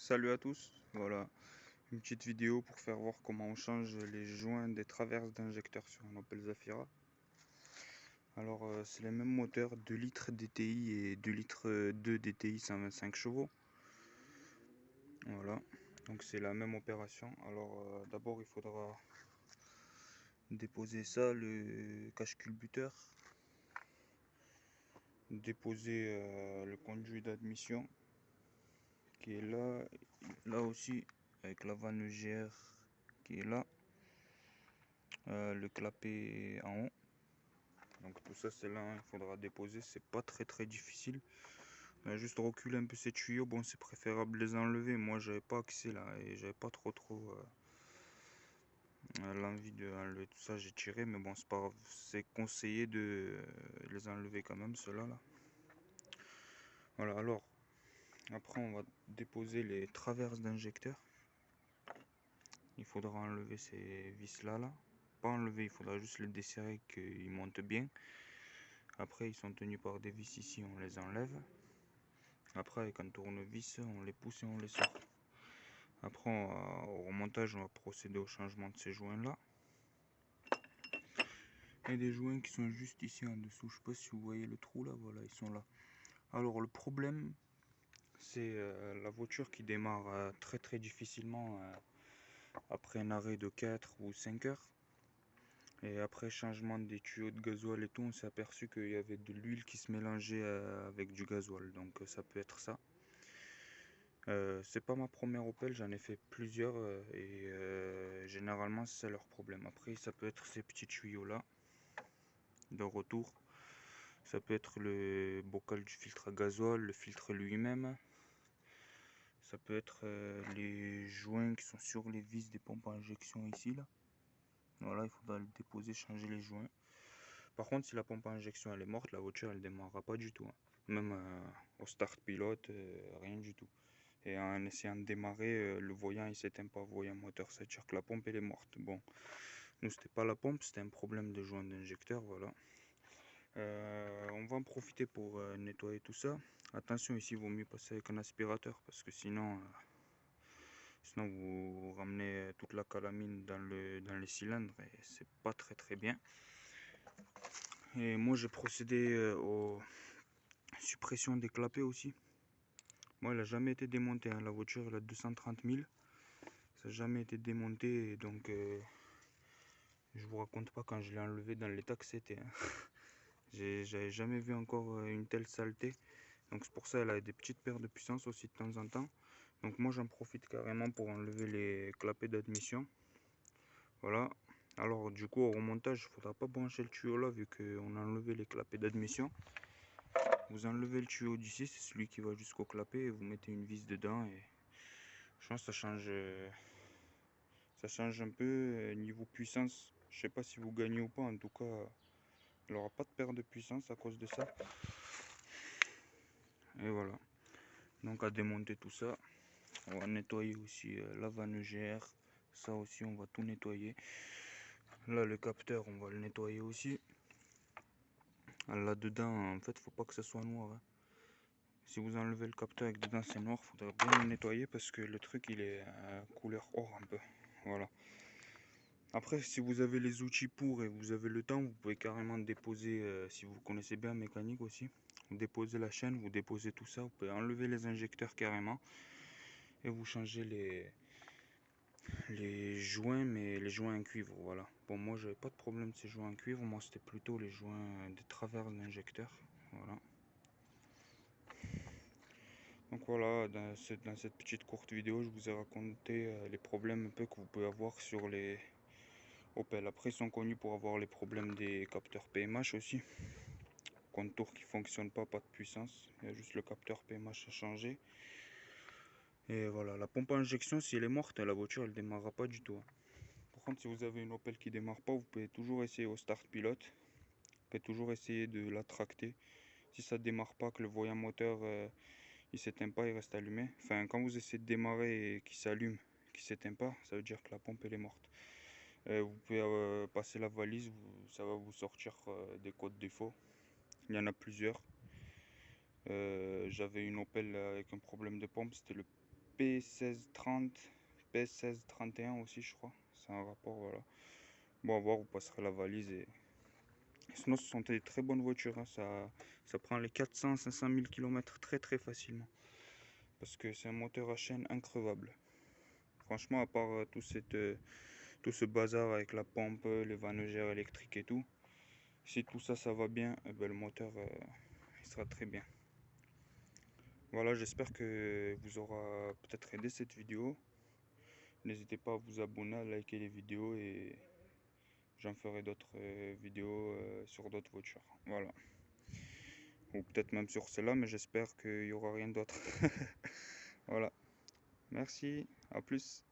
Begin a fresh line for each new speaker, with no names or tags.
Salut à tous, voilà une petite vidéo pour faire voir comment on change les joints des traverses d'injecteurs sur un Opel Zafira. Alors c'est les mêmes moteurs 2 litres DTI et 2 litres 2 DTI 125 chevaux. Voilà, donc c'est la même opération. Alors d'abord il faudra déposer ça, le cache culbuteur, déposer le conduit d'admission qui est là, là aussi avec la vanne GR qui est là. Le clapet en haut, donc tout ça c'est là, hein, il faudra déposer, c'est pas très difficile. Juste reculer un peu ces tuyaux, bon c'est préférable de les enlever, moi j'avais pas accès là et j'avais pas trop l'envie de enlever tout ça, j'ai tiré, mais bon c'est pas grave, c'est conseillé de les enlever quand même ceux-là là. Voilà, alors après on va déposer les traverses d'injecteur. Il faudra enlever ces vis là, pas enlever, il faudra juste les desserrer qu'ils montent bien. Après ils sont tenus par des vis ici, on les enlève. Après avec un tournevis on les pousse et on les sort. Après au remontage on va procéder au changement de ces joints là. Et des joints qui sont juste ici en dessous, je sais pas si vous voyez le trou là, voilà ils sont là. Alors le problème c'est la voiture qui démarre très difficilement après un arrêt de 4 ou 5 heures. Et après changement des tuyaux de gasoil et tout, on s'est aperçu qu'il y avait de l'huile qui se mélangeait avec du gasoil, donc ça peut être ça. C'est pas ma première Opel, j'en ai fait plusieurs et généralement c'est leur problème. Après ça peut être ces petits tuyaux là de retour, ça peut être le bocal du filtre à gasoil, le filtre lui-même, ça peut être les joints qui sont sur les vis des pompes à injection ici là. Voilà, il faudra le déposer, changer les joints. Par contre, si la pompe à injection elle est morte, la voiture elle démarrera pas du tout, hein. Même au start pilote, rien du tout. Et en essayant de démarrer, le voyant il s'éteint pas, voyant moteur, ça veut dire que la pompe elle est morte. Bon, nous c'était pas la pompe, c'était un problème de joint d'injecteur, voilà. On va en profiter pour nettoyer tout ça. Attention, ici il vaut mieux passer avec un aspirateur parce que sinon vous ramenez toute la calamine dans les cylindres et c'est pas très bien. Et moi j'ai procédé aux suppressions des clapets aussi. Moi elle a jamais été démontée, hein. La voiture elle a 230 000, ça n'a jamais été démonté, et donc je vous raconte pas quand je l'ai enlevé dans l'état que c'était, hein. J'avais jamais vu encore une telle saleté. Donc c'est pour ça elle a des petites pertes de puissance aussi de temps en temps. Donc moi j'en profite carrément pour enlever les clapets d'admission. Voilà. Alors du coup au remontage il faudra pas brancher le tuyau là vu qu'on a enlevé les clapets d'admission. Vous enlevez le tuyau d'ici, c'est celui qui va jusqu'au clapet, et vous mettez une vis dedans et je pense que ça change un peu niveau puissance. Je sais pas si vous gagnez ou pas, en tout cas il n'aura pas de perte de puissance à cause de ça. Et voilà, donc à démonter tout ça, on va nettoyer aussi la vanne GR, ça aussi on va tout nettoyer. Là le capteur on va le nettoyer aussi. Là dedans en fait faut pas que ça soit noir, hein. Si vous enlevez le capteur et que dedans c'est noir, faudrait bien le nettoyer parce que le truc il est couleur or un peu, voilà. Après si vous avez les outils pour et vous avez le temps, vous pouvez carrément déposer, si vous connaissez bien mécanique aussi, vous déposez la chaîne, vous déposez tout ça, vous pouvez enlever les injecteurs carrément et vous changez les joints, mais les joints en cuivre, voilà. Bon moi j'avais pas de problème de ces joints en cuivre, moi c'était plutôt les joints des travers d'injecteur, voilà. Donc voilà, dans cette petite courte vidéo, je vous ai raconté les problèmes un peu que vous pouvez avoir sur les Opel. Après, ils sont connus pour avoir les problèmes des capteurs PMH aussi. Contour qui fonctionne pas de puissance. Il y a juste le capteur PMH à changer. Et voilà, la pompe à injection, si elle est morte, la voiture elle démarrera pas du tout, hein. Par contre, si vous avez une Opel qui démarre pas, vous pouvez toujours essayer au start pilote. Vous pouvez toujours essayer de la tracter. Si ça démarre pas, que le voyant moteur il s'éteint pas, il reste allumé. Enfin, quand vous essayez de démarrer et qu'il s'allume, qu'il s'éteint pas, ça veut dire que la pompe elle est morte. Vous pouvez passer la valise, ça va vous sortir des codes défauts. Il y en a plusieurs. J'avais une Opel avec un problème de pompe, c'était le P1630, P1631 aussi, je crois. C'est un rapport, voilà. Bon, à voir, vous passerez la valise et. Sinon, ce sont des très bonnes voitures, hein. Ça prend les 400-500 000 km très très facilement. Parce que c'est un moteur à chaîne increvable. Franchement, à part tout ce bazar avec la pompe, les vanogères électriques et tout, si tout ça, ça va bien, eh ben, le moteur il sera très bien. Voilà, j'espère que vous aura peut-être aidé cette vidéo. N'hésitez pas à vous abonner, à liker les vidéos et j'en ferai d'autres vidéos sur d'autres voitures. Voilà. Ou peut-être même sur celle-là, mais j'espère qu'il n'y aura rien d'autre. Voilà. Merci. À plus.